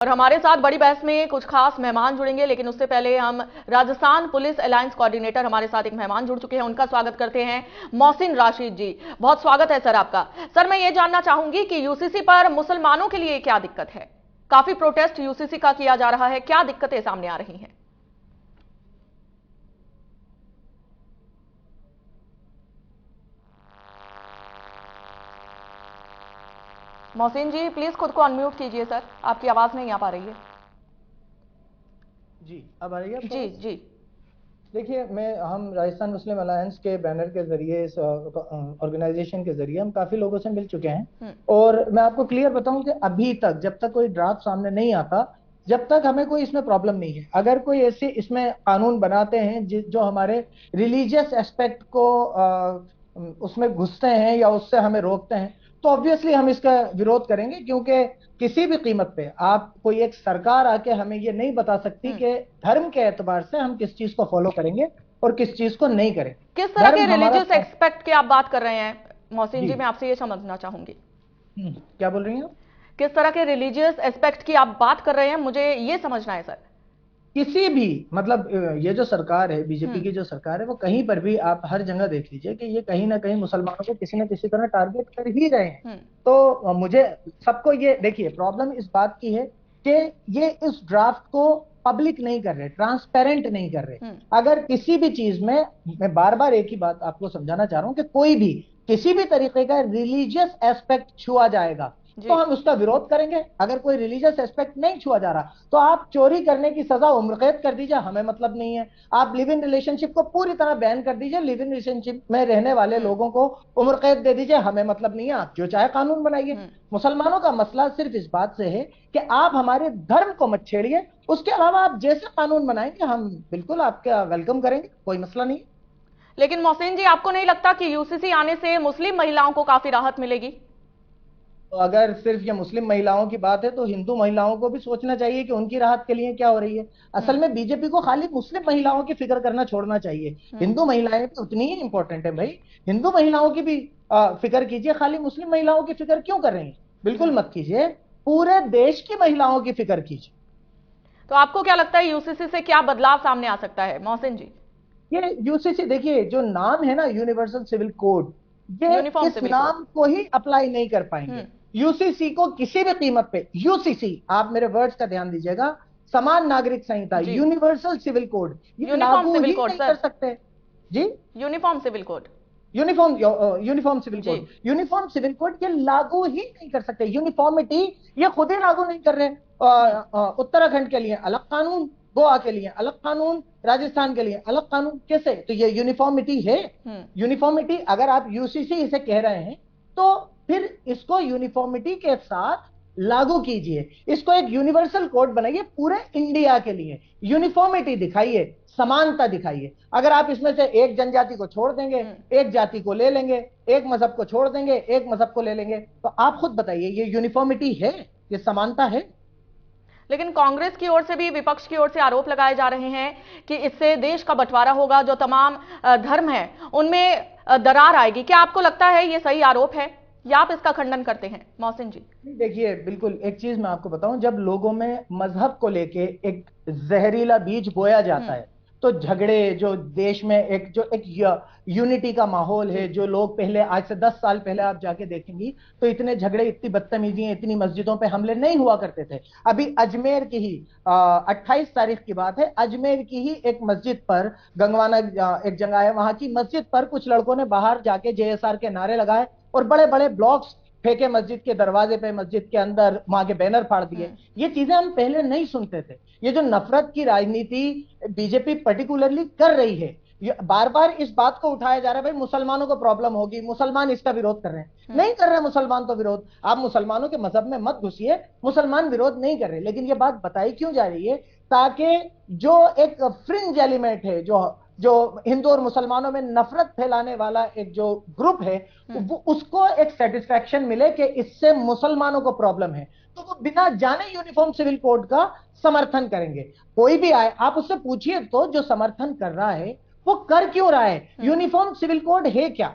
और हमारे साथ बड़ी बहस में कुछ खास मेहमान जुड़ेंगे, लेकिन उससे पहले हम राजस्थान पुलिस अलायंस कोऑर्डिनेटर, हमारे साथ एक मेहमान जुड़ चुके हैं, उनका स्वागत करते हैं। मोहसिन राशिद जी, बहुत स्वागत है सर आपका। सर, मैं ये जानना चाहूंगी कि यूसीसी पर मुसलमानों के लिए क्या दिक्कत है? काफी प्रोटेस्ट यूसीसी का किया जा रहा है, क्या दिक्कतें सामने आ रही हैं? मोहसिन जी, प्लीज खुद को अनम्यूट कीजिए सर, आपकी आवाज नहीं आ पा रही है। जी, अब आ रही है आपको? जी जी। देखिए, हम राजस्थान मुस्लिम अलायंस के बैनर के जरिए, इस ऑर्गेनाइजेशन के जरिए हम काफी लोगों से मिल चुके हैं। और मैं आपको क्लियर बताऊं कि अभी तक जब तक कोई ड्राफ्ट सामने नहीं आता, जब तक हमें कोई इसमें प्रॉब्लम नहीं है। अगर कोई ऐसे इसमें कानून बनाते हैं जो हमारे रिलीजियस एस्पेक्ट को उसमें घुसते हैं या उससे हमें रोकते हैं, तो ऑब्वियसली हम इसका विरोध करेंगे। क्योंकि किसी भी कीमत पे आप कोई एक सरकार आके हमें ये नहीं बता सकती कि धर्म के एतबार से हम किस चीज को फॉलो करेंगे और किस चीज को नहीं करेंगे। किस तरह के धर्म हमारा रिलीजियस एक्सपेक्ट की आप बात कर रहे हैं मोहसिन जी? जी। मैं आपसे ये समझना चाहूंगी, क्या बोल रही हैं आप? किस तरह के रिलीजियस एस्पेक्ट की आप बात कर रहे हैं, मुझे ये समझना है सर। किसी भी, मतलब ये जो सरकार है, बीजेपी हम्म। की जो सरकार है, वो कहीं पर भी आप हर जगह देख लीजिए कि ये कहीं ना कहीं मुसलमानों को किसी न किसी तरह टारगेट कर ही रहे हैं। हम्म। तो मुझे सबको ये देखिए, प्रॉब्लम इस बात की है कि ये इस ड्राफ्ट को पब्लिक नहीं कर रहे, ट्रांसपेरेंट नहीं कर रहे। हम्म। अगर किसी भी चीज में, मैं बार बार एक ही बात आपको समझाना चाह रहा हूं कि कोई भी किसी भी तरीके का रिलीजियस एस्पेक्ट छुआ जाएगा तो जी। हम उसका विरोध करेंगे। अगर कोई रिलीजियस एस्पेक्ट नहीं छुआ जा रहा, तो आप चोरी करने की सजा उम्र कैद कर दीजिए, हमें मतलब नहीं है। आप लिव इन रिलेशनशिप को पूरी तरह बैन कर दीजिए, लिव इन रिलेशनशिप में रहने वाले लोगों को उम्र कैद दे दीजिए, हमें मतलब नहीं है। आप जो चाहे कानून बनाइए। मुसलमानों का मसला सिर्फ इस बात से है कि आप हमारे धर्म को मत छेड़िए। उसके अलावा आप जैसे कानून बनाएंगे हम बिल्कुल आपका वेलकम करेंगे, कोई मसला नहीं। लेकिन मोहसिन जी, आपको नहीं लगता कि यूसीसी आने से मुस्लिम महिलाओं को काफी राहत मिलेगी? तो अगर सिर्फ ये मुस्लिम महिलाओं की बात है तो हिंदू महिलाओं को भी सोचना चाहिए कि उनकी राहत के लिए क्या हो रही है। असल में बीजेपी को खाली मुस्लिम महिलाओं की फिक्र करना छोड़ना चाहिए। हिंदू महिलाएं भी उतनी ही इंपॉर्टेंट है भाई। हिंदू महिलाओं की भी फिक्र कीजिए। खाली मुस्लिम महिलाओं की फिक्र क्यों कर रही है? बिल्कुल मत कीजिए, पूरे देश की महिलाओं की फिक्र कीजिए। तो आपको क्या लगता है यूसीसी से क्या बदलाव सामने आ सकता है मोहसिन जी? ये यूसीसी, देखिए जो नाम है ना, यूनिवर्सल सिविल कोड, ये यूनिफॉर्म इस सिविल कोड। नाम को ही अप्लाई नहीं कर पाएंगे। यूसीसी को किसी भी कीमत पे, यूसीसी, आप मेरे वर्ड्स का ध्यान दीजिएगा, समान नागरिक संहिता, जी। यूनिवर्सल सिविल कोड, ये यूनिफॉर्म लागू सिविल ही कोड नहीं कर सर। सकते। जी, uniform civil code. Uniform civil जी। कोड, यूनिफॉर्म सिविल कोड ये लागू ही नहीं कर सकते। यूनिफॉर्मिटी ये खुद ही लागू नहीं कर रहे। उत्तराखंड के लिए अलग कानून, गोवा के लिए अलग कानून, राजस्थान के लिए अलग कानून, कैसे? तो ये यूनिफॉर्मिटी है? यूनिफॉर्मिटी, अगर आप यूसीसी इसे कह रहे हैं तो फिर इसको यूनिफॉर्मिटी के साथ लागू कीजिए। इसको एक यूनिवर्सल कोड बनाइए पूरे इंडिया के लिए। यूनिफॉर्मिटी दिखाइए, समानता दिखाइए। अगर आप इसमें से एक जनजाति को छोड़ देंगे, एक जाति को ले लेंगे, एक मजहब को छोड़ देंगे, एक मजहब को ले लेंगे, तो आप खुद बताइए, ये यूनिफॉर्मिटी है? ये समानता है? लेकिन कांग्रेस की ओर से भी, विपक्ष की ओर से आरोप लगाए जा रहे हैं कि इससे देश का बंटवारा होगा, जो तमाम धर्म हैं उनमें दरार आएगी। क्या आपको लगता है ये सही आरोप है या आप इसका खंडन करते हैं मोहसिन जी? देखिए, बिल्कुल एक चीज मैं आपको बताऊं, जब लोगों में मजहब को लेके एक जहरीला बीज बोया जाता है तो झगड़े, जो देश में एक यूनिटी का माहौल है, जो लोग पहले, आज से 10 साल पहले आप जाके देखेंगी तो इतने झगड़े, इतनी बदतमीजियां, इतनी मस्जिदों पे हमले नहीं हुआ करते थे। अभी अजमेर की ही 28 तारीख की बात है, अजमेर की ही एक मस्जिद पर, गंगवाना एक जगह है, वहां की मस्जिद पर कुछ लड़कों ने बाहर जाके जेएसआर के नारे लगाए और बड़े बड़े ब्लॉक्स फेंके मस्जिद के दरवाजे पे, मस्जिद के अंदर, वहां के बैनर फाड़ दिए। ये चीजें हम पहले नहीं सुनते थे। ये जो नफरत की राजनीति बीजेपी पर्टिकुलरली कर रही है, बार बार इस बात को उठाया जा रहा है, भाई मुसलमानों को प्रॉब्लम होगी, मुसलमान इसका विरोध कर रहे हैं। नहीं कर रहे मुसलमान तो विरोध। आप मुसलमानों के मजहब में मत घुसिए, मुसलमान विरोध नहीं कर रहे। लेकिन ये बात बताई क्यों जा रही है? ताकि जो एक फ्रिंज एलिमेंट है, जो जो हिंदू और मुसलमानों में नफरत फैलाने वाला एक जो ग्रुप है, वो उसको एक सेटिस्फैक्शन मिले कि इससे मुसलमानों को प्रॉब्लम है, तो वो बिना जाने यूनिफॉर्म सिविल कोड का समर्थन करेंगे। कोई भी आए, आप उससे पूछिए तो, जो समर्थन कर रहा है वो कर क्यों रहा है? यूनिफॉर्म सिविल कोड है क्या?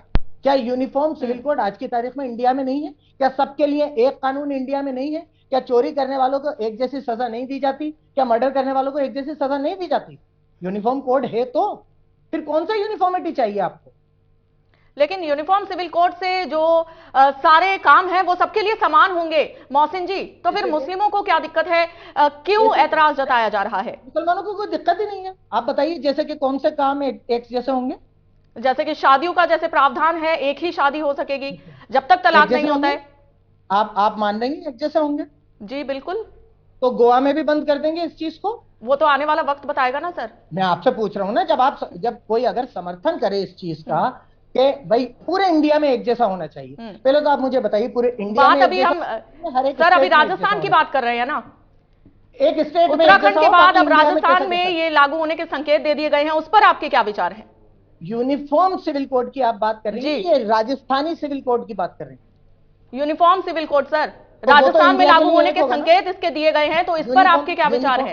क्या यूनिफॉर्म सिविल कोड आज की तारीख में इंडिया में नहीं है? क्या सबके लिए एक कानून इंडिया में नहीं है? क्या चोरी करने वालों को एक जैसी सजा नहीं दी जाती? क्या मर्डर करने वालों को एक जैसी सजा नहीं दी जाती? यूनिफॉर्म कोड है तो फिर कौन सा यूनिफॉर्मिटी चाहिए आपको? लेकिन यूनिफॉर्म सिविल कोड से जो सारे काम हैं वो सबके लिए समान होंगे मोहसिन जी, तो फिर मुस्लिमों को क्या दिक्कत है? क्यों ऐतराज जताया जा रहा है? मुसलमानों को कोई दिक्कत ही नहीं है। आप बताइए, जैसे कि कौन से काम एक जैसे होंगे? जैसे कि शादियों का जैसे प्रावधान है, एक ही शादी हो सकेगी जब तक तलाक नहीं होता है। आप मान देंगे एक जैसे होंगे? जी बिल्कुल। तो गोवा में भी बंद कर देंगे इस चीज को? वो तो आने वाला वक्त बताएगा ना सर। मैं आपसे पूछ रहा हूं ना, जब कोई अगर समर्थन करे इस चीज का कि भाई पूरे इंडिया में एक जैसा होना चाहिए, पहले तो आप मुझे बताइए पूरे इंडिया में बात अभी हम हर एक सर अभी स्टेट में एक राजस्थान की जैसा बात कर रहे हैं ना। एक स्टेट में एक उत्तराखंड जैसा के हो, बाद बाकी अब इंडिया में राजस्थान कैसे में कर सकते? ये लागू होने के संकेत दे दिए गए हैं, उस पर आपके क्या विचार हैं? यूनिफॉर्म सिविल कोड की आप बात कर रही हैं, जी। ये राजस्थानी सिविल कोड की बात कर रही हैं? यूनिफॉर्म सिविल कोड सर तो वो तो राजस्थान में इंडिया लागू लिए होने एक के होगा ना? संकेत इसके दिए गए हैं, तो इस पर यूनिफॉर्म आपके क्या विचार यूनिफॉर्म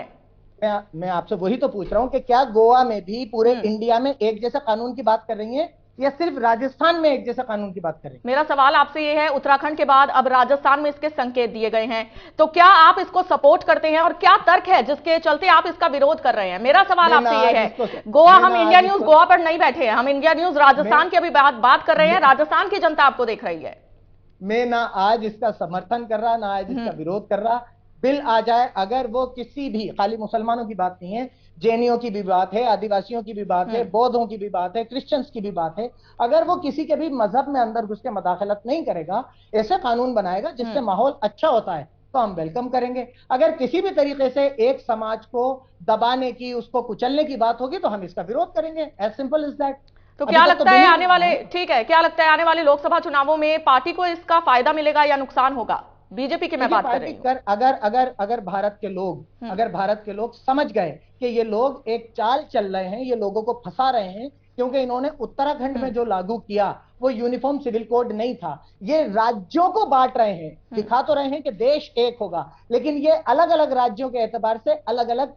हैं? मैं आपसे वही तो पूछ रहा हूं कि क्या गोवा में भी पूरे इंडिया में एक जैसा कानून की बात कर रही हैं या सिर्फ राजस्थान में एक जैसा कानून की बात कर रही हैं? मेरा सवाल आपसे ये है, उत्तराखंड के बाद अब राजस्थान में इसके संकेत दिए गए हैं, तो क्या आप इसको सपोर्ट करते हैं और क्या तर्क है जिसके चलते आप इसका विरोध कर रहे हैं? मेरा सवाल आपसे ये है। गोवा, हम इंडिया न्यूज गोवा पर नहीं बैठे हैं, हम इंडिया न्यूज राजस्थान की अभी बात कर रहे हैं। राजस्थान की जनता आपको देख रही है। मैं ना आज इसका समर्थन कर रहा, ना आज इसका विरोध कर रहा। बिल आ जाए, अगर वो किसी भी, खाली मुसलमानों की बात नहीं है, जैनियों की भी बात है, आदिवासियों की भी बात है, बौद्धों की भी बात है, क्रिश्चियंस की भी बात है, अगर वो किसी के भी मजहब में अंदर घुस के मदाखलत नहीं करेगा, ऐसे कानून बनाएगा जिससे माहौल अच्छा होता है, तो हम वेलकम करेंगे। अगर किसी भी तरीके से एक समाज को दबाने की, उसको कुचलने की बात होगी तो हम इसका विरोध करेंगे। As simple is that. तो क्या लगता है आने वाले, ठीक है, क्या लगता है आने वाले लोकसभा चुनावों में पार्टी को इसका फायदा मिलेगा या नुकसान होगा? बीजेपी की मैं बात कर रही हूं। अगर भारत के लोग समझ गए कि ये लोग एक चाल चल रहे हैं, ये लोगों को फंसा रहे हैं, क्योंकि इन्होंने उत्तराखंड में जो लागू किया वो यूनिफॉर्म सिविल कोड नहीं था, ये राज्यों को बांट रहे हैं, दिखा तो रहे हैं कि देश एक होगा, लेकिन ये अलग अलग राज्यों के एतबार से अलग अलग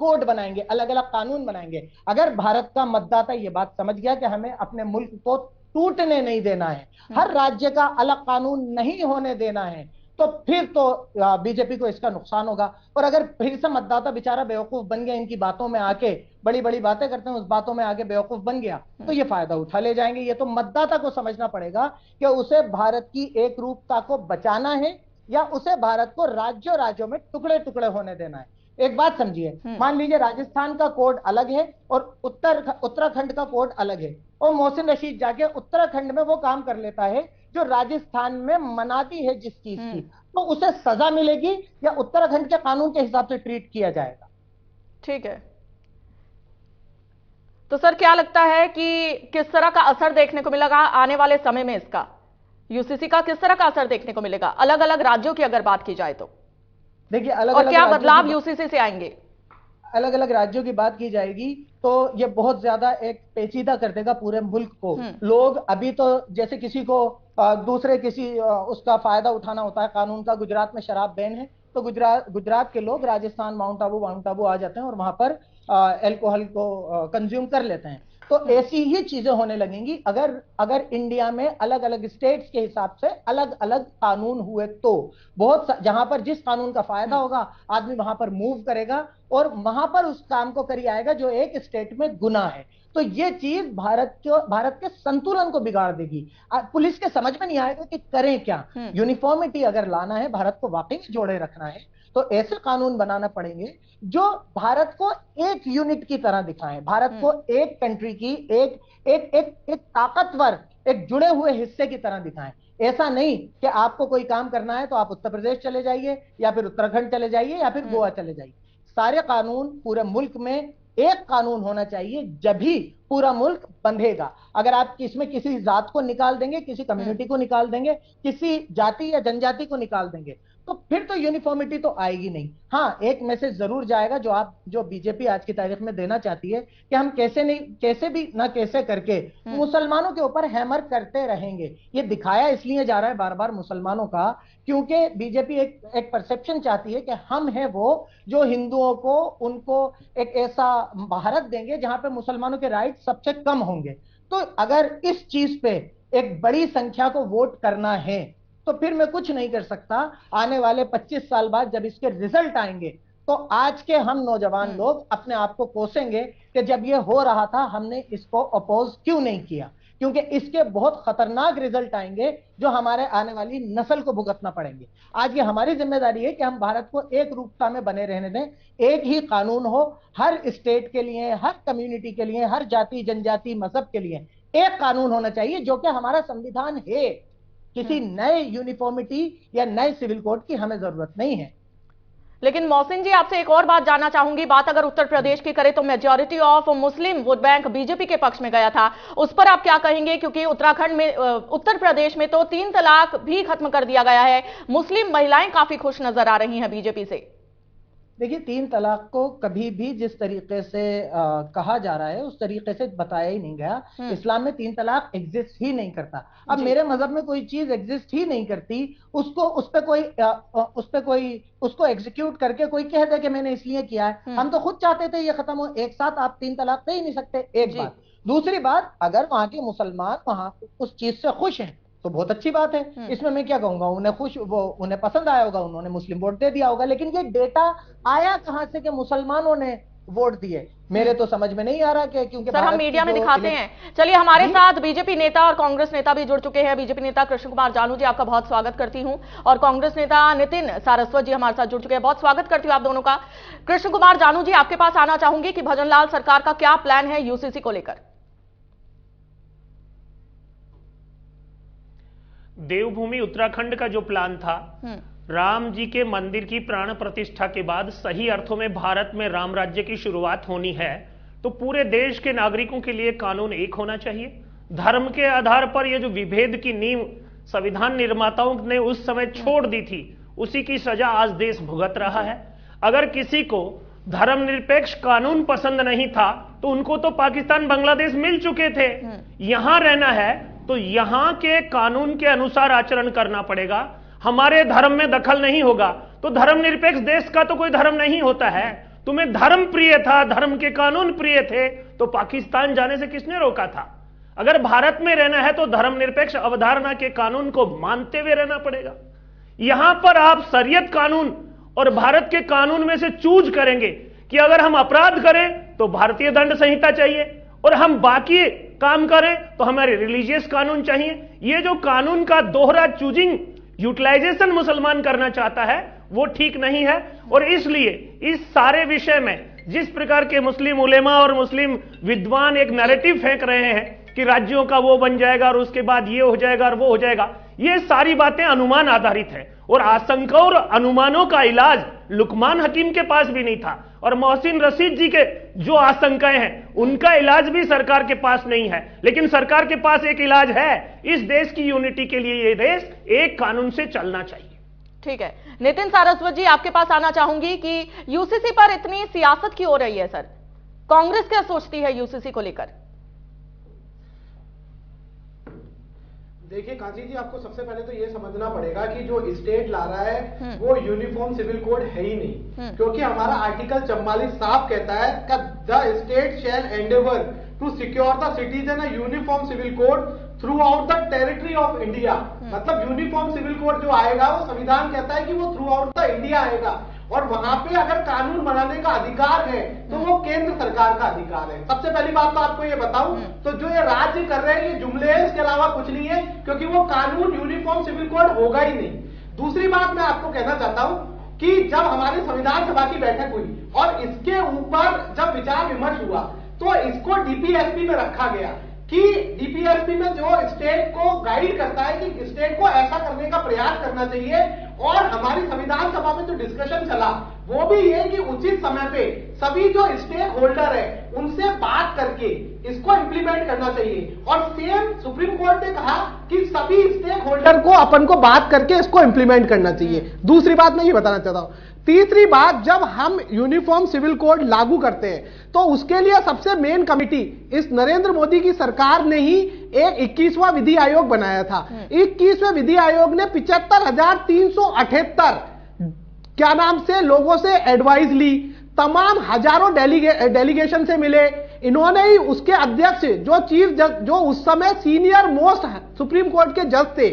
कोड बनाएंगे, अलग अलग कानून बनाएंगे। अगर भारत का मतदाता ये बात समझ गया कि हमें अपने मुल्क को टूटने नहीं देना है, हर राज्य का अलग कानून नहीं होने देना है, तो फिर तो बीजेपी को इसका नुकसान होगा। और अगर फिर से मतदाता बेचारा बेवकूफ बन गया, इनकी बातों में आके बड़ी बड़ी बातें करते हैं, उस बातों में आगे बेवकूफ बन गया, तो ये फायदा उठा ले जाएंगे। ये तो मतदाता को समझना पड़ेगा कि उसे भारत की एक रूपता को बचाना है या उसे भारत को राज्यों में टुकड़े टुकड़े होने देना है। एक बात समझिए, मान लीजिए राजस्थान का कोड अलग है और उत्तराखंड का कोड अलग है, और मोहसिन रशीद जाके उत्तराखंड में वो काम कर लेता है जो राजस्थान में मनाती है जिस चीज की, तो उसे सजा मिलेगी या उत्तराखंड के कानून के हिसाब से ट्रीट किया जाएगा? ठीक है, तो सर क्या लगता है कि किस तरह का असर देखने को मिलेगा आने वाले समय में? इसका यूसीसी का किस तरह का असर देखने को मिलेगा अलग अलग राज्यों की अगर बात की जाए तो? देखिए, और क्या बदलाव यूसीसी से आएंगे? अलग अलग राज्यों की बात की जाएगी तो ये बहुत ज्यादा एक पेचीदा कर देगा पूरे मुल्क को। लोग अभी तो जैसे किसी को दूसरे किसी उसका फायदा उठाना होता है कानून का, गुजरात में शराब बैन है, तो गुजरात के लोग राजस्थान माउंट आबू आ जाते हैं और वहां पर अल्कोहल को कंज्यूम कर लेते हैं। तो ऐसी ही चीजें होने लगेंगी अगर इंडिया में अलग अलग स्टेट्स के हिसाब से अलग अलग कानून हुए, तो जहां पर जिस कानून का फायदा होगा आदमी वहां पर मूव करेगा और वहां पर उस काम को करी आएगा जो एक स्टेट में गुनाह है। तो ये चीज भारत के संतुलन को बिगाड़ देगी। पुलिस के समझ में नहीं आएगा कि करें क्या। यूनिफॉर्मिटी अगर लाना है, भारत को वाकई में जोड़े रखना है, तो ऐसे कानून बनाना पड़ेंगे जो भारत को एक यूनिट की तरह दिखाएं, भारत को एक कंट्री की एक ताकतवर, एक जुड़े हुए हिस्से की तरह दिखाएं। ऐसा नहीं कि आपको कोई काम करना है तो आप उत्तर प्रदेश चले जाइए या फिर उत्तराखंड चले जाइए या फिर गोवा चले जाइए। सारे कानून पूरे मुल्क में एक कानून होना चाहिए, जब भी पूरा मुल्क बंधेगा। अगर आप इसमें किसी जात को निकाल देंगे, किसी कम्युनिटी को निकाल देंगे, किसी जाति या जनजाति को निकाल देंगे, तो फिर तो यूनिफॉर्मिटी तो आएगी नहीं। हाँ, एक मैसेज जरूर जाएगा जो बीजेपी आज की तारीख में देना चाहती है कि हम कैसे भी ना कैसे करके मुसलमानों के ऊपर हैमर करते रहेंगे। ये दिखाया इसलिए जा रहा है बार बार मुसलमानों का, क्योंकि बीजेपी एक परसेप्शन चाहती है कि हम हैं वो जो हिंदुओं को उनको एक ऐसा भारत देंगे जहां पे मुसलमानों के राइट सबसे कम होंगे। तो अगर इस चीज पे एक बड़ी संख्या को वोट करना है तो फिर मैं कुछ नहीं कर सकता। आने वाले 25 साल बाद जब इसके रिजल्ट आएंगे तो आज के हम नौजवान लोग अपने आप को कोसेंगे कि जब ये हो रहा था हमने इसको अपोज क्यों नहीं किया, क्योंकि इसके बहुत खतरनाक रिजल्ट आएंगे जो हमारे आने वाली नस्ल को भुगतना पड़ेंगे। आज ये हमारी जिम्मेदारी है कि हम भारत को एक रूपता में बने रहने दें, एक ही कानून हो हर स्टेट के लिए, हर कम्युनिटी के लिए, हर जाति जनजाति मजहब के लिए एक कानून होना चाहिए जो कि हमारा संविधान है। किसी नए यूनिफॉर्मिटी या नए सिविल कोड की हमें जरूरत नहीं है। लेकिन मोहसिन जी, आपसे एक और बात जानना चाहूंगी। बात अगर उत्तर प्रदेश की करें तो majority of Muslim vote bank BJP के पक्ष में गया था, उस पर आप क्या कहेंगे? क्योंकि उत्तराखंड में, उत्तर प्रदेश में तो 3 तलाक भी खत्म कर दिया गया है। मुस्लिम महिलाएं काफी खुश नजर आ रही हैं बीजेपी से। देखिए, 3 तलाक को कभी भी जिस तरीके से कहा जा रहा है उस तरीके से बताया ही नहीं गया। इस्लाम में 3 तलाक एग्जिस्ट ही नहीं करता। अब मेरे मजहब में कोई चीज एग्जिस्ट ही नहीं करती, उस पे कोई उसको एग्जीक्यूट करके कोई कह दे कि मैंने इसलिए किया है। हम तो खुद चाहते थे ये खत्म हो। एक साथ आप 3 तलाक दे ही नहीं सकते, एक बात। दूसरी बात, अगर वहां के मुसलमान वहां उस चीज से खुश हैं तो बहुत अच्छी बात है। इसमें मैं क्या कहूंगा, उन्हें पसंद आया होगा, उन्होंने मुस्लिम वोट दे दिया होगा। लेकिन ये डेटा आया कहां से कि मुसलमानों ने वोट दिए? मेरे तो समझ में नहीं आ रहा कि, क्योंकि सर हम मीडिया में दिखाते हैं। चलिए, हमारे साथ बीजेपी नेता और कांग्रेस नेता भी जुड़ चुके हैं। बीजेपी नेता कृष्ण कुमार जानू जी, आपका बहुत स्वागत करती हूं, और कांग्रेस नेता नितिन सारस्वत जी हमारे साथ जुड़ चुके हैं। बहुत स्वागत करती हूं आप दोनों का। कृष्ण कुमार जानू जी, आपके पास आना चाहूंगी कि भजनलाल सरकार का क्या प्लान है यूसीसी को लेकर? देवभूमि उत्तराखंड का जो प्लान था, राम जी के मंदिर की प्राण प्रतिष्ठा के बाद सही अर्थों में भारत में राम राज्य की शुरुआत होनी है, तो पूरे देश के नागरिकों के लिए कानून एक होना चाहिए। धर्म के आधार पर यह जो विभेद की नींव संविधान निर्माताओं ने उस समय छोड़ दी थी, उसी की सजा आज देश भुगत रहा है। अगर किसी को धर्मनिरपेक्ष कानून पसंद नहीं था तो उनको तो पाकिस्तान बांग्लादेश मिल चुके थे। यहां रहना है तो यहां के कानून के अनुसार आचरण करना पड़ेगा। हमारे धर्म में दखल नहीं होगा तो धर्मनिरपेक्ष देश का तो कोई धर्म नहीं होता है। तुम्हें धर्म प्रिय था, धर्म के कानून प्रिय थे, तो पाकिस्तान जाने से किसने रोका था? अगर भारत में रहना है तो धर्मनिरपेक्ष अवधारणा के कानून को मानते हुए रहना पड़ेगा। यहां पर आप शरीयत कानून और भारत के कानून में से चूज करेंगे कि अगर हम अपराध करें तो भारतीय दंड संहिता चाहिए और हम बाकी काम करें तो हमारे रिलीजियस कानून चाहिए। ये जो कानून का दोहरा चूजिंग यूटिलाइजेशन मुसलमान करना चाहता है वो ठीक नहीं है। और इसलिए इस सारे विषय में जिस प्रकार के मुस्लिम उलेमा और मुस्लिम विद्वान एक नैरेटिव फेंक रहे हैं कि राज्यों का वो बन जाएगा और उसके बाद ये हो जाएगा और वो हो जाएगा, ये सारी बातें अनुमान आधारित है और आशंका और अनुमानों का इलाज लुकमान हकीम के पास भी नहीं था और मोहसिन रशीद जी के जो आशंकाएं हैं उनका इलाज भी सरकार के पास नहीं है। लेकिन सरकार के पास एक इलाज है, इस देश की यूनिटी के लिए ये देश एक कानून से चलना चाहिए। ठीक है, नितिन सारस्वत जी आपके पास आना चाहूंगी कि यूसीसी पर इतनी सियासत क्यों हो रही है सर? कांग्रेस क्या सोचती है यूसीसी को लेकर? देखिए कांची जी, आपको सबसे पहले तो ये समझना पड़ेगा कि जो स्टेट ला रहा है वो यूनिफॉर्म सिविल कोड है ही नहीं, क्योंकि हमारा आर्टिकल 44 साफ कहता है कि the state shall endeavour to secure the citizen a uniform civil code throughout the territory of India. मतलब यूनिफॉर्म सिविल कोड जो आएगा वो संविधान कहता है कि वो थ्रू आउट द इंडिया आएगा और वहां पे अगर कानून बनाने का अधिकार है तो वो केंद्र सरकार का अधिकार है। सबसे पहली बात तो आपको ये बताऊं तो जो ये राज्य कर रहे हैं ये जुमले हैं, इसके अलावा कुछ नहीं है, क्योंकि वो कानून यूनिफॉर्म सिविल कोड होगा ही नहीं। दूसरी बात मैं आपको कहना चाहता हूं कि जब हमारी संविधान सभा की बैठक हुई और इसके ऊपर जब विचार विमर्श हुआ तो इसको डीपीएसपी में रखा गया कि डीपीएसपी में जो स्टेट को गाइड करता है कि स्टेट को ऐसा करने का प्रयास करना चाहिए। और हमारी संविधान सभा में जो डिस्कशन चला वो भी ये कि उचित समय पे सभी जो स्टेक होल्डर है उनसे बात करके इसको इंप्लीमेंट करना चाहिए। और सेम सुप्रीम कोर्ट ने कहा कि सभी स्टेक होल्डर को अपन को बात करके इसको इंप्लीमेंट करना चाहिए। दूसरी बात मैं ये बताना चाहता हूं। तीसरी बात, जब हम यूनिफॉर्म सिविल कोड लागू करते हैं तो उसके लिए सबसे मेन कमिटी इस नरेंद्र मोदी की सरकार ने ही एक 21वां विधि आयोग बनाया था। 21वें विधि आयोग ने 75,378 क्या नाम से लोगों से एडवाइस ली, तमाम हजारों डेलीगेशन से मिले। इन्होंने ही उसके अध्यक्ष जो चीफ जज, जो उस समय सीनियर मोस्ट सुप्रीम कोर्ट के जज थे,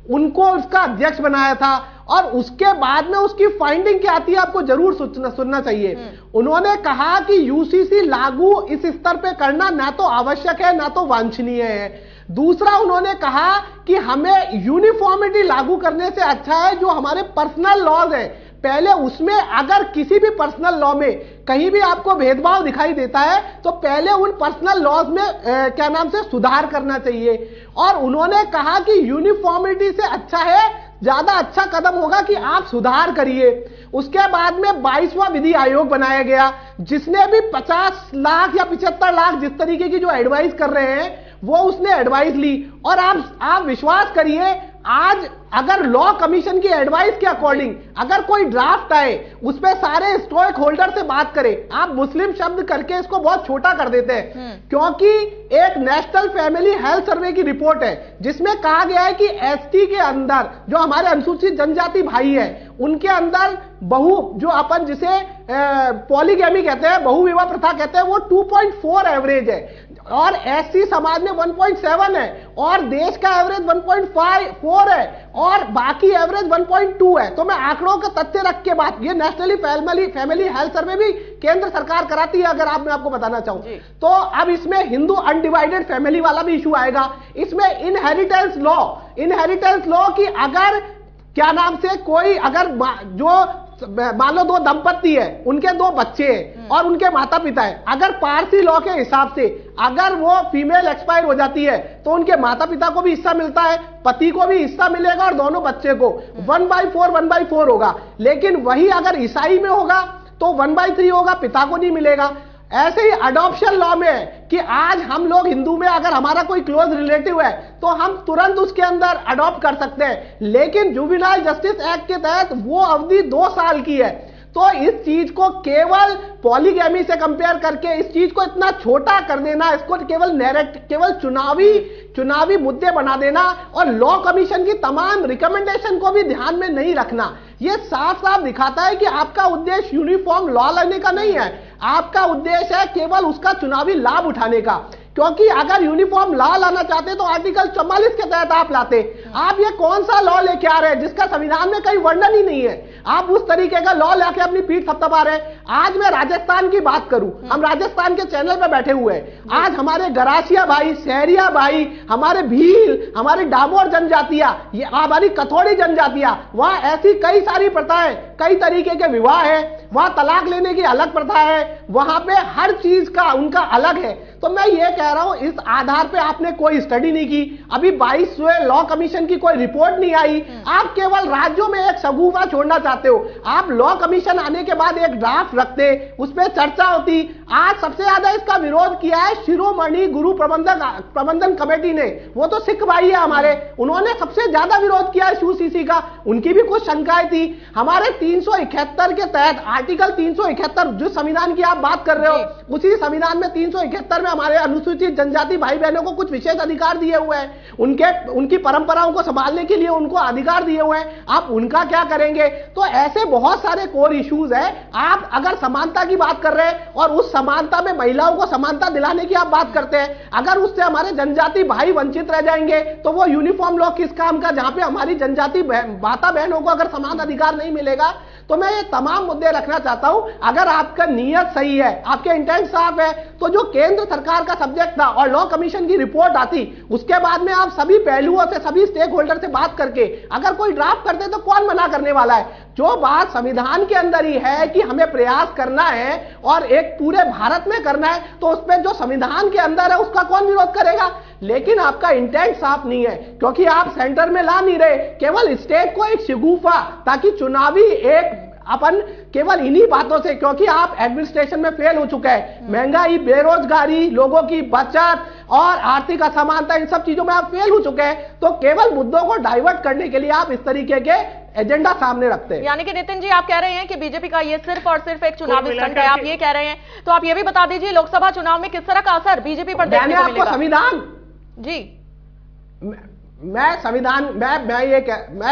उनको उसका अध्यक्ष बनाया था, और उसके बाद में उसकी फाइंडिंग क्या आती है आपको जरूर सुनना चाहिए। उन्होंने कहा कि यूसीसी लागू इस स्तर पे करना ना तो आवश्यक है ना तो वांछनीय है। दूसरा, उन्होंने कहा कि हमें यूनिफॉर्मिटी लागू करने से अच्छा है जो हमारे पर्सनल लॉज है, पहले उसमें अगर किसी भी पर्सनल लॉ में कहीं भी आपको भेदभाव दिखाई देता है तो पहले उन पर्सनल लॉज में क्या नाम से सुधार करना चाहिए। और उन्होंने कहा कि यूनिफॉर्मिटी से अच्छा है, ज्यादा अच्छा कदम होगा कि आप सुधार करिए। उसके बाद में 22वां विधि आयोग बनाया गया, जिसने भी 50 लाख या 75 लाख जिस तरीके की जो एडवाइस कर रहे हैं वो उसने एडवाइस ली। और आप विश्वास करिए, आज अगर लॉ कमीशन की एडवाइस के अकॉर्डिंग अगर कोई ड्राफ्ट आए उस पे सारे स्टेक होल्डर से बात करें, आप मुस्लिम शब्द करके इसको बहुत छोटा कर देते हैं, क्योंकि एक नेशनल फैमिली हेल्थ सर्वे की रिपोर्ट है जिसमें कहा गया है कि एसटी के अंदर जो हमारे अनुसूचित जनजाति भाई है उनके अंदर जो अपन जिसे पॉलीगैमी कहते हैं, बहुविवाह प्रथा कहते हैं, वो 2.4 एवरेज है, और एससी समाज में 1.7 है, और देश का एवरेज 1.4 है, और बाकी एवरेज 1.2 है। तो मैं आंकड़ों का तथ्य रख के बात, ये नेशनली फैमिली हेल्थ सर्वे भी केंद्र सरकार कराती है, अगर मैं आपको बताना चाहूं तो। अब इसमें हिंदू अनडिवाइडेड फैमिली वाला भी इशू आएगा, इसमें इनहेरिटेंस लॉ की अगर क्या नाम से कोई अगर जो मान लो 2 दंपत्ति है, उनके 2 बच्चे हैं और उनके माता पिता है, अगर पारसी लॉ के हिसाब से अगर वो फीमेल एक्सपायर हो जाती है तो उनके माता पिता को भी हिस्सा मिलता है, पति को भी हिस्सा मिलेगा, और दोनों बच्चे को 1/4 होगा। लेकिन वही अगर ईसाई में होगा तो 1/3 होगा, पिता को नहीं मिलेगा। ऐसे ही अडॉप्शन लॉ में है कि आज हम लोग हिंदू में अगर हमारा कोई क्लोज रिलेटिव है तो हम तुरंत उसके अंदर अडॉप्ट कर सकते हैं, लेकिन जुवेनाइल जस्टिस एक्ट के तहत वो अवधि 2 साल की है। तो इस चीज को केवल पॉलीगैमी से कंपेयर करके इस चीज को इतना छोटा कर देना, इसको केवल चुनावी मुद्दे बना देना, और लॉ कमीशन की तमाम रिकमेंडेशन को भी ध्यान में नहीं रखना, ये साफ साफ दिखाता है कि आपका उद्देश्य यूनिफॉर्म लॉ लाने का नहीं है, आपका उद्देश्य है केवल उसका चुनावी लाभ उठाने का। क्योंकि अगर यूनिफॉर्म लॉ लाना चाहते तो आर्टिकल 44 के तहत आप लाते। आप ये कौन सा लॉ लेके आ रहे हैं जिसका संविधान में कहीं वर्णन ही नहीं है, आप उस तरीके का लॉ लेके अपनी पीठ थपथपा रहे हैं। आज मैं राजस्थान की बात करूं, हम राजस्थान के चैनल पे बैठे हुए हैं, आज हमारे गरासिया भाई, सहरिया भाई, हमारे भील, हमारी डामोर जनजातियां, ये हमारी कथोड़ी जनजातियां, वहां ऐसी कई सारी प्रथाएं, कई तरीके के विवाह है, वहां तलाक लेने की अलग प्रथा है, वहां पे हर चीज का उनका अलग है। तो मैं ये कह रहा हूं, इस आधार पे आपने कोई स्टडी नहीं की, अभी 22वें लॉ कमीशन की कोई रिपोर्ट नहीं आई, आप केवल राज्यों में एक शगुफा छोड़ना चाहते हो। आप लॉ कमीशन आने के बाद एक ड्राफ्ट रखते, उस पर चर्चा होती। आज सबसे ज्यादा इसका विरोध किया है शिरोमणि गुरु प्रबंधन कमेटी ने, वो तो सिख भाई है हमारे, उन्होंने सबसे ज्यादा विरोध किया है यूसीसी का, उनकी भी कुछ शंकाएं थी। हमारे 371 के तहत, आर्टिकल 371 जिस संविधान की आप बात कर रहे हो, उसी संविधान में 371 में हमारे अनुसूचित जनजाति भाई बहनों को कुछ विशेष अधिकार दिए हुए हैं, उनकी परंपराओं को संभालने के लिए उनको अधिकार दिए हुए हैं। आप उनका क्या करेंगे? तो ऐसे बहुत सारे कोर इश्यूज हैं। आप अगर समानता की बात कर रहे हैं और उस समानता में महिलाओं को समानता दिलाने की आप बात करते हैं, अगर उससे हमारे जनजाति भाई वंचित रह जाएंगे तो वो यूनिफॉर्म लॉ किस काम का, जहां पे हमारी जनजाति माता बहनों को अगर समान अधिकार नहीं मिलेगा। तो मैं ये तमाम मुद्दे रखना चाहता हूं, अगर आपका नियत सही है, आपके इंटेंट साफ है, तो जो केंद्र सरकार का सब्जेक्ट था और लॉ कमीशन की रिपोर्ट आती, उसके बाद में आप सभी पहलुओं से, सभी स्टेक होल्डर से बात करके अगर कोई ड्राफ्ट करते तो कौन मना करने वाला है? जो बात संविधान के अंदर ही है कि हमें प्रयास करना है और एक पूरे भारत में करना है, तो उस पर जो संविधान के अंदर है उसका कौन विरोध करेगा? लेकिन आपका इंटेंट साफ नहीं है, क्योंकि आप सेंटर में ला नहीं रहे, केवल स्टेट को एक शिगुफा, ताकि चुनावी एक अपन केवल इन्हीं बातों से, क्योंकि आप एडमिनिस्ट्रेशन में फेल हो चुके हैं, महंगाई, बेरोजगारी, लोगों की बचत और आर्थिक असमानता, इन सब चीजों में आप फेल हो चुके हैं। तो केवल मुद्दों को डाइवर्ट करने के लिए आप इस तरीके के एजेंडा सामने रखते हैं। यानी कि नितिन जी, आप कह रहे हैं कि बीजेपी का ये सिर्फ और सिर्फ एक चुनावी स्टंट है, आप ये कह रहे हैं। तो आप ये भी बता दीजिए, लोकसभा चुनाव में किस तरह का असर बीजेपी पर देखने को मिलेगा? संविधान जी, मैं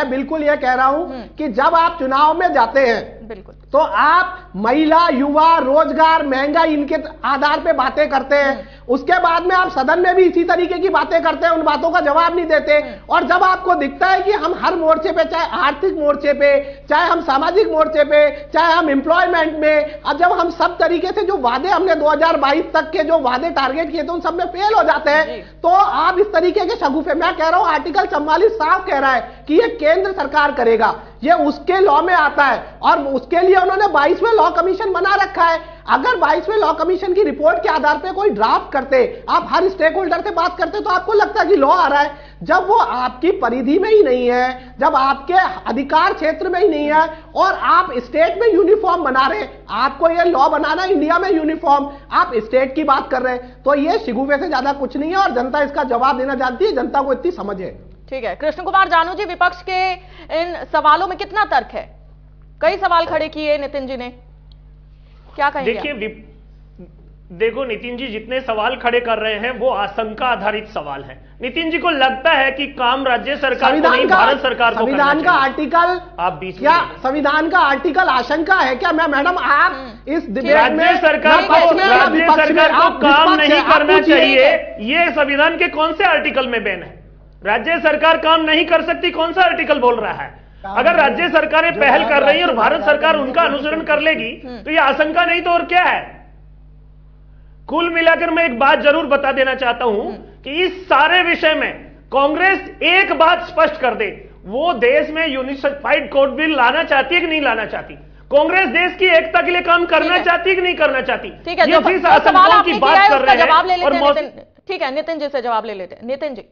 बिल्कुल ये कह रहा हूं कि जब आप चुनाव में जाते हैं, बिल्कुल तो आप महिला, युवा, रोजगार, महंगाई, इनके आधार पे बातें करते हैं। उसके बाद में आप सदन में भी इसी तरीके की बातें करते हैं, उन बातों का जवाब नहीं देते। और जब आपको दिखता है कि हम हर मोर्चे पे, चाहे आर्थिक मोर्चे पे, चाहे हम सामाजिक मोर्चे पे, चाहे हम एम्प्लॉयमेंट में, अब जब हम सब तरीके से जो वादे हमने 2022 तक के जो वादे टारगेट किए थे उन सब में फेल हो जाते हैं, तो आप इस तरीके के शगुफे, मैं कह रहा हूं आर्टिकल 44 साफ कह रहा है कि ये केंद्र सरकार करेगा, ये उसके लॉ में आता है और उसके लिए उन्होंने 22वें लॉ कमीशन बना रखा है। अगर 22वें लॉ कमीशन की रिपोर्ट के आधार पे कोई ड्राफ्ट करते, आप हर स्टेक होल्डर से बात करते, तो आपको लगता है कि लॉ आ रहा है। जब वो आपकी परिधि में ही नहीं है, जब आपके अधिकार क्षेत्र में ही नहीं है और आप स्टेट में यूनिफॉर्म बना रहे हैं, आपको ये लॉ बनाना इंडिया में यूनिफॉर्म, आप स्टेट की बात कर रहे हैं, तो ये शिगुफे से ज्यादा कुछ नहीं है और जनता इसका जवाब देना जानती है, जनता को इतनी समझ है। ठीक है, कृष्ण कुमार जानू जी, विपक्ष के इन सवालों में कितना तर्क है? कई सवाल खड़े किए नितिन जी ने, क्या कहेंगे? देखिए, देखो नितिन जी जितने सवाल खड़े कर रहे हैं वो आशंका आधारित सवाल है। नितिन जी को लगता है कि काम राज्य सरकार को नहीं, भारत सरकार को करना चाहिए। संविधान का आर्टिकल, आप बीच में क्या संविधान का आर्टिकल आशंका है क्या? मैं मैडम, आप इस डिबेट राज्य में सरकार को काम नहीं करना चाहिए, ये संविधान के कौन से आर्टिकल में बैन है? राज्य सरकार काम नहीं कर सकती, कौन सा आर्टिकल बोल रहा है? अगर राज्य सरकारें पहल कर रही है और भारत सरकार उनका अनुसरण कर लेगी तो ये आशंका नहीं तो और क्या है? कुल मिलाकर मैं एक बात जरूर बता देना चाहता हूं कि इस सारे विषय में कांग्रेस एक बात स्पष्ट कर दे, वो देश में यूनिफाइड कोर्ट बिल लाना चाहती है कि नहीं लाना चाहती? कांग्रेस देश की एकता के लिए काम करना चाहती है कि नहीं करना चाहती? ठीक है, ये जिस आशंकाओं की बात कर रहे जवाब ले हैं लेते हैं। ठीक है, नितिन जी से जवाब ले लेते हैं। नितिन जी,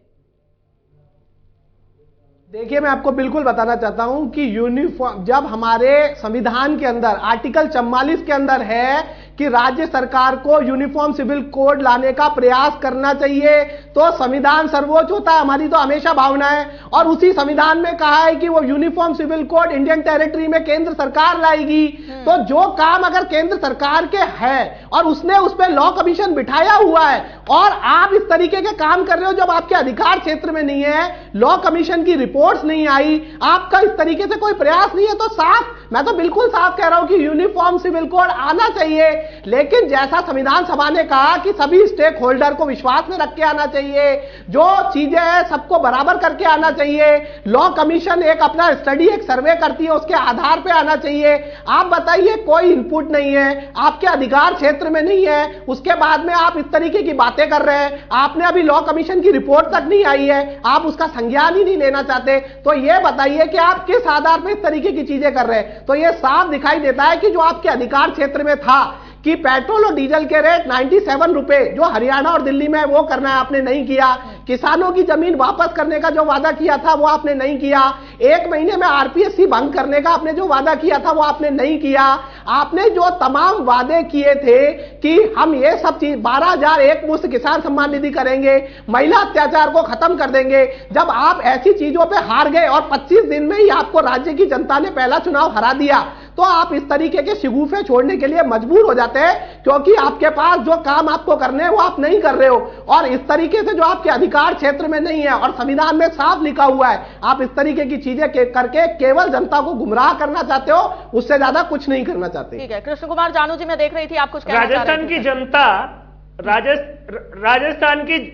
देखिए, मैं आपको बिल्कुल बताना चाहता हूं कि यूनिफॉर्म, जब हमारे संविधान के अंदर आर्टिकल 44 के अंदर है कि राज्य सरकार को यूनिफॉर्म सिविल कोड लाने का प्रयास करना चाहिए, तो संविधान सर्वोच्च होता है, हमारी तो हमेशा भावना है। और उसी संविधान में कहा है कि वो uniform civil code Indian territory में केंद्र सरकार लाएगी। तो जो काम अगर केंद्र सरकार के है और उसने उस पर लॉ कमीशन बिठाया हुआ है और आप इस तरीके के काम कर रहे हो जब आपके अधिकार क्षेत्र में नहीं है, लॉ कमीशन की रिपोर्ट्स नहीं आई, आपका इस तरीके से कोई प्रयास नहीं है, तो साफ, मैं तो बिल्कुल साफ कह रहा हूं कि यूनिफॉर्म सिविल कोड आना चाहिए। लेकिन जैसा संविधान सभा ने कहा कि सभी स्टेक होल्डर को विश्वास में रख के आना चाहिए, जो चीजें हैं सबको बराबर करके आना चाहिए। लॉ कमीशन एक अपना स्टडी, एक सर्वे करती है, उसके आधार पे आना चाहिए। आप बताइए, कोई इनपुट नहीं है, आपके अधिकार क्षेत्र में नहीं है, उसके बाद में आप इस तरीके की बातें कर रहे हैं। आपने अभी लॉ कमीशन की रिपोर्ट तक नहीं आई है, आप उसका संज्ञान ही नहीं लेना चाहते, तो यह बताइए कि आप किस आधार पर इस तरीके की चीजें कर रहे हैं? तो यह साफ दिखाई देता है कि जो आपके अधिकार क्षेत्र में था कि पेट्रोल और डीजल के रेट 97 रुपए जो हरियाणा और दिल्ली में वो करना है, आपने नहीं किया। किसानों की जमीन वापस करने का जो वादा किया था वो आपने नहीं किया। 1 महीने में आरपीएससी भंग करने का आपने जो वादा किया था वो आपने नहीं किया। आपने जो तमाम वादे किए थे कि हम ये सब चीज 12,000 एक मुश्त किसान सम्मान निधि करेंगे, महिला अत्याचार को खत्म कर देंगे, जब आप ऐसी चीजों पर हार गए और 25 दिन में ही आपको राज्य की जनता ने पहला चुनाव हरा दिया, तो आप इस तरीके के शिगुफे छोड़ने के लिए मजबूर हो जाते हैं, क्योंकि आपके पास जो काम आपको करने हैं वो आप नहीं कर रहे हो। और इस तरीके से जो आपके अधिकार क्षेत्र में नहीं है और संविधान में साफ लिखा हुआ है, आप इस तरीके की चीजें करके केवल जनता को गुमराह करना चाहते हो, उससे ज्यादा कुछ नहीं करना चाहते। ठीक है, कृष्ण कुमार जानू जी, मैं देख रही थी आप कुछ कहना चाह रहे थे। राजस्थान की जनता,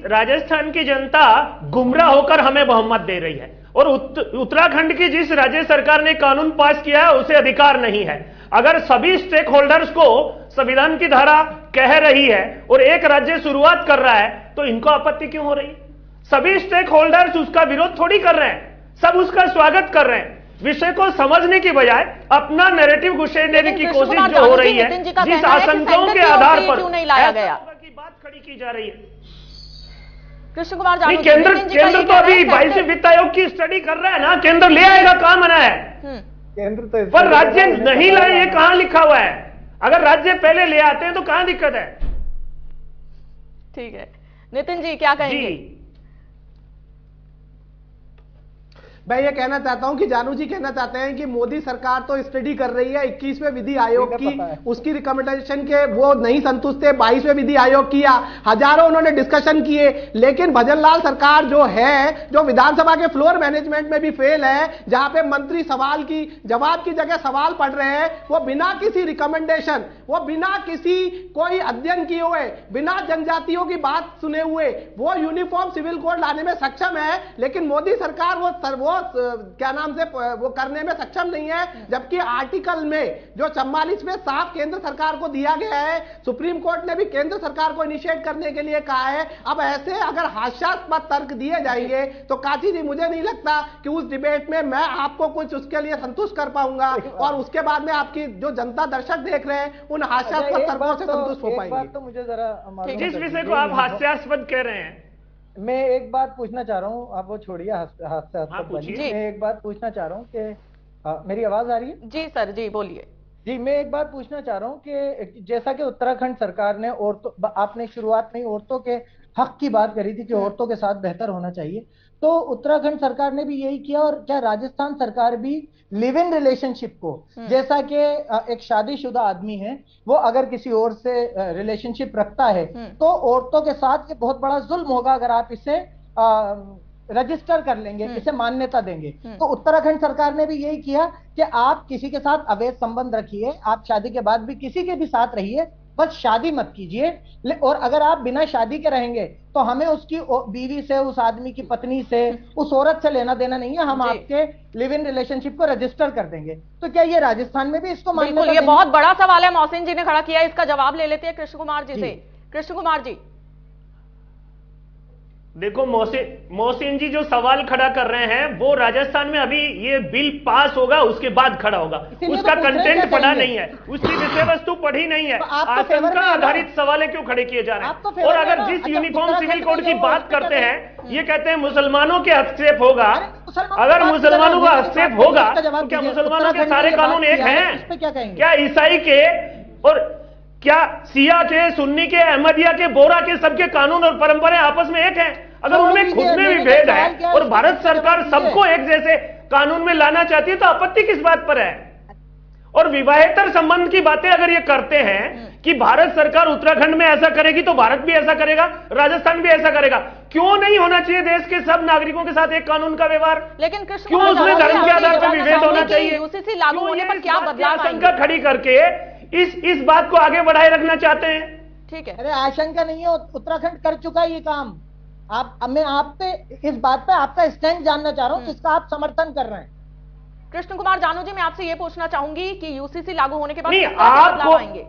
राजस्थान की जनता गुमराह होकर हमें बहुमत दे रही है और उत्तराखंड की जिस राज्य सरकार ने कानून पास किया है उसे अधिकार नहीं है। अगर सभी स्टेक होल्डर्स को संविधान की धारा कह रही है और एक राज्य शुरुआत कर रहा है तो इनको आपत्ति क्यों हो रही? सभी स्टेक होल्डर्स उसका विरोध थोड़ी कर रहे हैं, सब उसका स्वागत कर रहे हैं। विषय को समझने की बजाय अपना नैरेटिव घुसेड़ने की कोशिश जो हो रही है, जिस आशंकाओं के आधार पर क्यों नहीं लाया गया की बात खड़ी की जा रही है। कृष्ण कुमार जानू, केंद्र तो अभी 22वें वित्त आयोग की स्टडी कर रहा है ना, केंद्र ले आएगा, काम मना है। केंद्र तो पर राज्य नहीं लाए, ये कहां लिखा हुआ है? अगर राज्य पहले ले आते हैं तो कहां दिक्कत है? ठीक है, नितिन जी क्या कहेंगे? मैं ये कहना चाहता हूं कि जानू जी कहना चाहते हैं कि मोदी सरकार तो स्टडी कर रही है 21वें विधि आयोग की, उसकी रिकमेंडेशन के वो नहीं संतुष्ट थे। 22वें विधि आयोग किया, हजारों उन्होंने डिस्कशन किए, लेकिन भजनलाल सरकार जो है, जो विधानसभा के फ्लोर मैनेजमेंट में भी फेल है, जहां पे मंत्री सवाल की जवाब की जगह सवाल पढ़ रहे हैं, वो बिना किसी रिकमेंडेशन, वो बिना किसी कोई अध्ययन किए हुए, बिना जनजातियों की बात सुने हुए वो यूनिफॉर्म सिविल कोड लाने में सक्षम है, लेकिन मोदी सरकार वो क्या नाम से वो करने में सक्षम नहीं है। जबकि आर्टिकल में जो 44 में साफ केंद्र सरकार को दिया गया है, सुप्रीम कोर्ट ने भी केंद्र सरकार को इनिशिएट करने के लिए कहा है। अब ऐसे अगर हास्यास्पद तर्क दिए जाएंगे तो काची जी मुझे नहीं लगता कि उस डिबेट में मैं आपको कुछ उसके लिए संतुष्ट कर पाऊंगा, और उसके बाद में आपकी जो जनता दर्शक देख रहे हैं उन हास्यास्पद तर्कों से संतुष्ट हो पाएंगे। तो मुझे जरा किस विषय को आप हास्यास्पद कह रहे हैं? मैं एक बात पूछना चाह रहा हूँ, आप वो छोड़िए हास्यास्पद वाली। मैं एक बात पूछना चाह रहा हूँ कि मेरी आवाज आ रही है? जी सर, जी बोलिए। जी, मैं एक बात पूछना चाह रहा हूँ कि जैसा कि उत्तराखंड सरकार ने औरतों, आपने शुरुआत में औरतों के हक की बात करी थी कि औरतों के साथ बेहतर होना चाहिए, तो उत्तराखंड सरकार ने भी यही किया। और क्या राजस्थान सरकार भी लिव इन रिलेशनशिप को, जैसा कि एक शादीशुदा आदमी है वो अगर किसी और से रिलेशनशिप रखता है तो औरतों के साथ ये बहुत बड़ा जुल्म होगा अगर आप इसे रजिस्टर कर लेंगे, इसे मान्यता देंगे। तो उत्तराखंड सरकार ने भी यही किया कि आप किसी के साथ अवैध संबंध रखिए, आप शादी के बाद भी किसी के भी साथ रहिए, बस शादी मत कीजिए। और अगर आप बिना शादी के रहेंगे तो हमें उसकी बीवी से, उस आदमी की पत्नी से, उस औरत से लेना देना नहीं है, हम आपके लिव इन रिलेशनशिप को रजिस्टर कर देंगे। तो क्या ये राजस्थान में भी इसको मान्यता देंगे? ये बहुत बड़ा सवाल है, मोहसिन जी ने खड़ा किया, इसका जवाब ले लेते हैं कृष्ण कुमार जी से। कृष्ण कुमार जी, देखो मोहसिन जी जो सवाल खड़ा कर रहे हैं वो राजस्थान में अभी ये बिल पास होगा उसके बाद खड़ा होगा, उसका कंटेंट पढ़ा नहीं है, उसकी विषय वस्तु पढ़ी नहीं है, आशंका आधारित सवाल क्यों खड़े किए जा रहे हैं। और अगर जिस यूनिफॉर्म सिविल कोड की बात करते हैं, ये कहते हैं मुसलमानों के हस्तक्षेप होगा, अगर मुसलमानों का हस्तक्षेप होगा तो क्या मुसलमानों के सारे कानून एक हैं? क्या ईसाई के और क्या सिया के, सुन्नी के, अहमदिया के, बोरा के सबके कानून और परंपराएं आपस में एक हैं? अगर उनमें खुद में भी भेद है और भारत सरकार सबको एक जैसे कानून में लाना चाहती है तो आपत्ति किस बात पर है? और विवाहेतर संबंध की बातें अगर ये करते हैं कि भारत सरकार उत्तराखंड में ऐसा करेगी तो भारत भी ऐसा करेगा, राजस्थान भी ऐसा करेगा, क्यों नहीं होना चाहिए देश के सब नागरिकों के साथ एक कानून का व्यवहार? लेकिन क्यों उसमें धर्म के आधार पर विभेद होना चाहिए? यूसीसी लागू होने पर क्या बदलाव आशंका खड़ी करके इस बात को आगे बढ़ाए रखना चाहते हैं? ठीक है, अरे आशंका नहीं है, उत्तराखंड कर चुका है ये काम। मैं आप पे इस बात पे आपका स्टैंड जानना चाह रहा हूं जिसका आप समर्थन कर रहे हैं। कृष्ण कुमार जानू जी, मैं आपसे ये पूछना चाहूंगी कि यूसीसी लागू होने के बाद आपको आएंगे?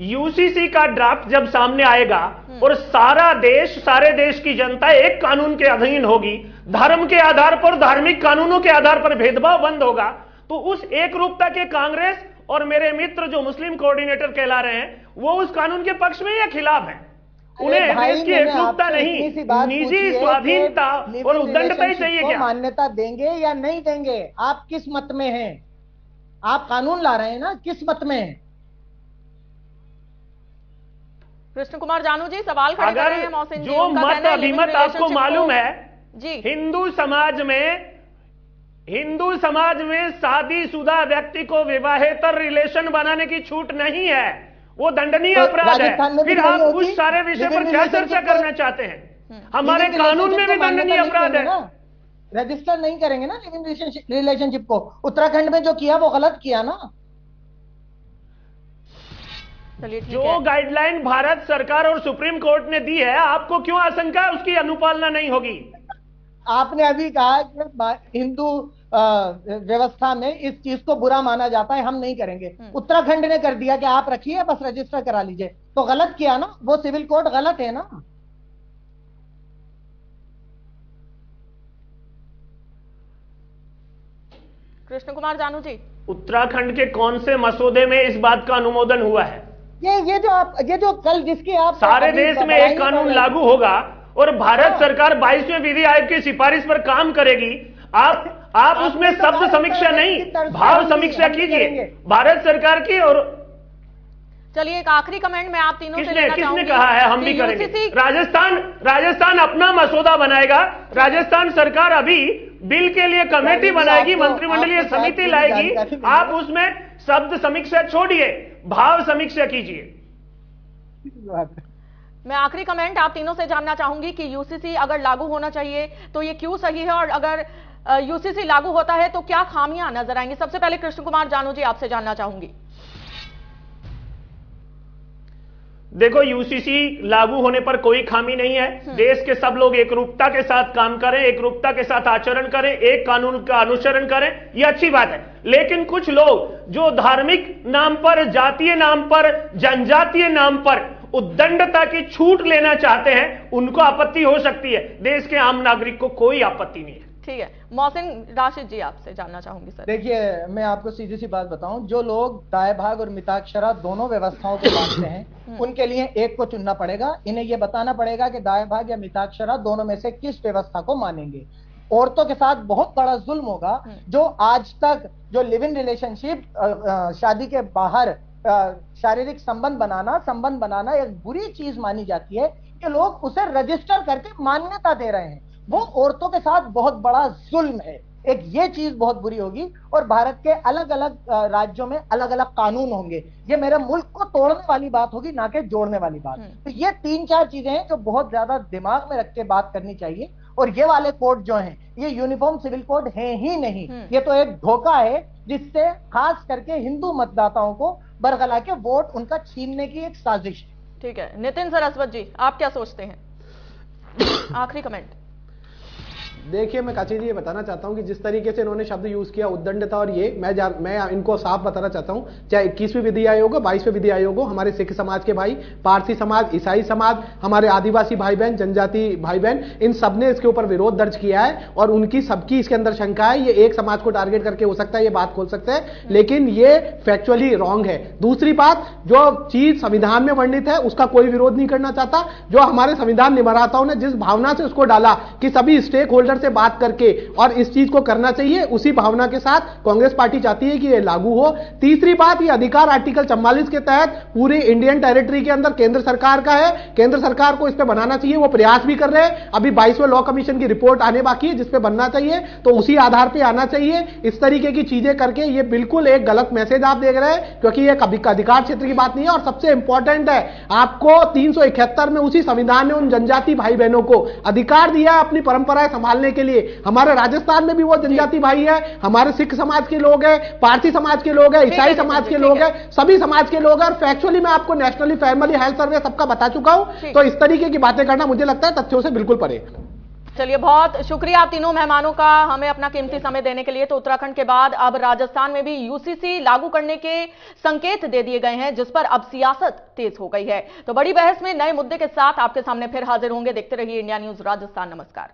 यूसीसी का ड्राफ्ट जब सामने आएगा और सारे देश की जनता एक कानून के अधीन होगी, धर्म के आधार पर, धार्मिक कानूनों के आधार पर भेदभाव बंद होगा, तो उस एक रूपता के कांग्रेस और मेरे मित्र जो मुस्लिम कोऑर्डिनेटर कहला रहे हैं वो उस कानून के पक्ष में या खिलाफ हैं? उन्हें देश की एकरूपता नहीं, निजी स्वाधीनता और उद्दंडता ही चाहिए क्या? मान्यता देंगे या नहीं देंगे? आप किस मत में हैं? आप कानून ला रहे हैं ना, किस मत में हैं? कृष्ण कुमार जानू जी सवाल खड़े कर रहे हैं मोहसिन जी। जो मत अभिमत आपको मालूम है जी, हिंदू समाज में शादीशुदा व्यक्ति को विवाहेतर रिलेशन बनाने की छूट नहीं है, वो दंडनीय अपराध है। फिर आप उस सारे विषय पर क्या चर्चा करना चाहते हैं? हमारे कानून में भी दंडनीय अपराध है। रजिस्टर नहीं करेंगे ना लिव इन रिलेशनशिप को। उत्तराखंड में जो किया वो गलत किया ना। जो गाइडलाइन भारत सरकार और सुप्रीम कोर्ट ने दी है, आपको क्यों आशंका उसकी अनुपालना नहीं होगी? आपने अभी कहा कि हिंदू व्यवस्था में इस चीज को बुरा माना जाता है, हम नहीं करेंगे। उत्तराखंड ने कर दिया कि आप रखिए, बस रजिस्टर करा लीजिए, तो गलत किया ना, वो सिविल कोड गलत है ना। कृष्ण कुमार जानू जी, उत्तराखंड के कौन से मसौदे में इस बात का अनुमोदन हुआ है? ये जो कल जिसकी आप सारे देश में एक कानून लागू होगा और भारत सरकार 22वें विधि आयोग की सिफारिश पर काम करेगी। आप उसमें शब्द समीक्षा नहीं, भाव समीक्षा कीजिए भारत सरकार की। और चलिए एक आखिरी कमेंट मैं आप तीनों से किसने लेना किसने चाहूंगी कहा है हम भी कि करेंगे? UCC राजस्थान अपना मसौदा बनाएगा। राजस्थान सरकार अभी बिल के लिए कमेटी बनाएगी, मंत्रिमंडलीय समिति लाएगी। आप उसमें शब्द समीक्षा छोड़िए, भाव समीक्षा कीजिए। मैं आखिरी कमेंट आप तीनों से जानना चाहूंगी कि यूसीसी अगर लागू होना चाहिए तो ये क्यों सही है, और अगर यूसीसी लागू होता है तो क्या खामियां नजर आएंगी? सबसे पहले कृष्ण कुमार जानू जी आपसे जानना चाहूंगी। देखो, यूसीसी लागू होने पर कोई खामी नहीं है। देश के सब लोग एकरूपता के साथ काम करें, एकरूपता के साथ आचरण करें, एक कानून का अनुसरण करें, यह अच्छी बात है। लेकिन कुछ लोग जो धार्मिक नाम पर, जातीय नाम पर, जनजातीय नाम पर उद्दंडता की छूट लेना चाहते हैं, उनको आपत्ति हो सकती है। देश के आम नागरिक को कोई आपत्ति नहीं है। ठीक है, मोहसिन राशिद जी आपसे जानना चाहूंगी सर। देखिए, मैं आपको सीधी सी बात बताऊं, जो लोग दाय भाग और मिताक्षरा दोनों व्यवस्थाओं को मानते हैं उनके लिए एक को चुनना पड़ेगा। इन्हें यह बताना पड़ेगा कि दाय भाग या मिताक्षरा दोनों में से किस व्यवस्था को मानेंगे। औरतों के साथ बहुत बड़ा जुल्म होगा। जो आज तक जो लिव इन रिलेशनशिप, शादी के बाहर शारीरिक संबंध बनाना एक बुरी चीज मानी जाती है, कि लोग उसे रजिस्टर करके मान्यता दे रहे हैं, वो औरतों के साथ बहुत बड़ा जुल्म है। एक ये चीज बहुत बुरी होगी, और भारत के अलग अलग राज्यों में अलग अलग कानून होंगे। ये मेरे मुल्क को तोड़ने वाली बात होगी, ना कि जोड़ने वाली बात। तो ये 3-4 चीजें हैं जो बहुत ज्यादा दिमाग में रख के बात करनी चाहिए। और ये वाले कोड जो हैं, ये यूनिफॉर्म सिविल कोड है ही नहीं। ये तो एक धोखा है, जिससे खास करके हिंदू मतदाताओं को बरगला के वोट उनका छीनने की एक साजिश है। ठीक है, नितिन सरस्वत जी आप क्या सोचते हैं? आखिरी कमेंट। देखिए, मैं काची जी ये बताना चाहता हूं कि जिस तरीके से इन्होंने शब्द यूज किया उद्दंडता, और ये मैं इनको साफ बताना चाहता हूं, चाहे 21वीं विधि आयोग हो, 22वें विधि आयोग हो, हमारे सिख समाज के भाई, पारसी समाज, ईसाई समाज, हमारे आदिवासी भाई बहन, जनजाति भाई बहन, इन सब ने इसके ऊपर विरोध दर्ज किया है। और उनकी सबकी इसके अंदर शंका है। ये एक समाज को टारगेट करके हो सकता है ये बात खोल सकते हैं, लेकिन ये फैक्चुअली रॉन्ग है। दूसरी बात, जो चीज संविधान में वर्णित है उसका कोई विरोध नहीं करना चाहता। जो हमारे संविधान निर्माताओं ने जिस भावना से उसको डाला कि सभी स्टेक होल्डर से बात करके और इस चीज को करना चाहिए, उसी भावना के साथ कांग्रेस पार्टी चाहती है कि ये लागू हो। तीसरी बात, ये अधिकार आर्टिकल 44 के तहत पूरी इंडियन टेरिटरी के अंदर केंद्र सरकार का है। केंद्र सरकार को इस पे बनाना चाहिए, वो प्रयास भी कर रहे हैं। अभी 22वें लॉ कमीशन की रिपोर्ट आने बाकी है जिस पे बनना चाहिए, तो उसी आधार पे आना चाहिए। इस तरीके की चीजें करके ये बिल्कुल एक गलत मैसेज आप देख रहे हैं, क्योंकि ये अधिकार क्षेत्र की बात नहीं है। और सबसे इंपॉर्टेंट है, आपको 371 में उसी संविधान ने उन जनजाति भाई बहनों को अधिकार दिया है अपनी परंपराएं संभालने के लिए। हमारे राजस्थान में भी वो जनजाति भाई है, हमारे सिख समाज के लोग हैं, पारसी समाज के लोग हैं, ईसाई समाज के लोग हैं, सभी समाज के लोग हैं। और फैक्चुअली मैं आपको नेशनली फैमिली हेल्थ सर्वे सबका बता चुका हूं। तो इस तरीके की बातें करना मुझे लगता है तथ्यों से बिल्कुल परे। चलिए, बहुत शुक्रिया आप तीनों मेहमानों का हमें अपना कीमती समय देने के लिए। तो उत्तराखंड के बाद अब राजस्थान में भी यूसीसी लागू करने के संकेत दे दिए गए हैं, जिस पर अब सियासत तेज हो गई है। तो बड़ी बहस में नए मुद्दे के साथ आपके सामने फिर हाजिर होंगे। देखते रहिए इंडिया न्यूज राजस्थान। नमस्कार।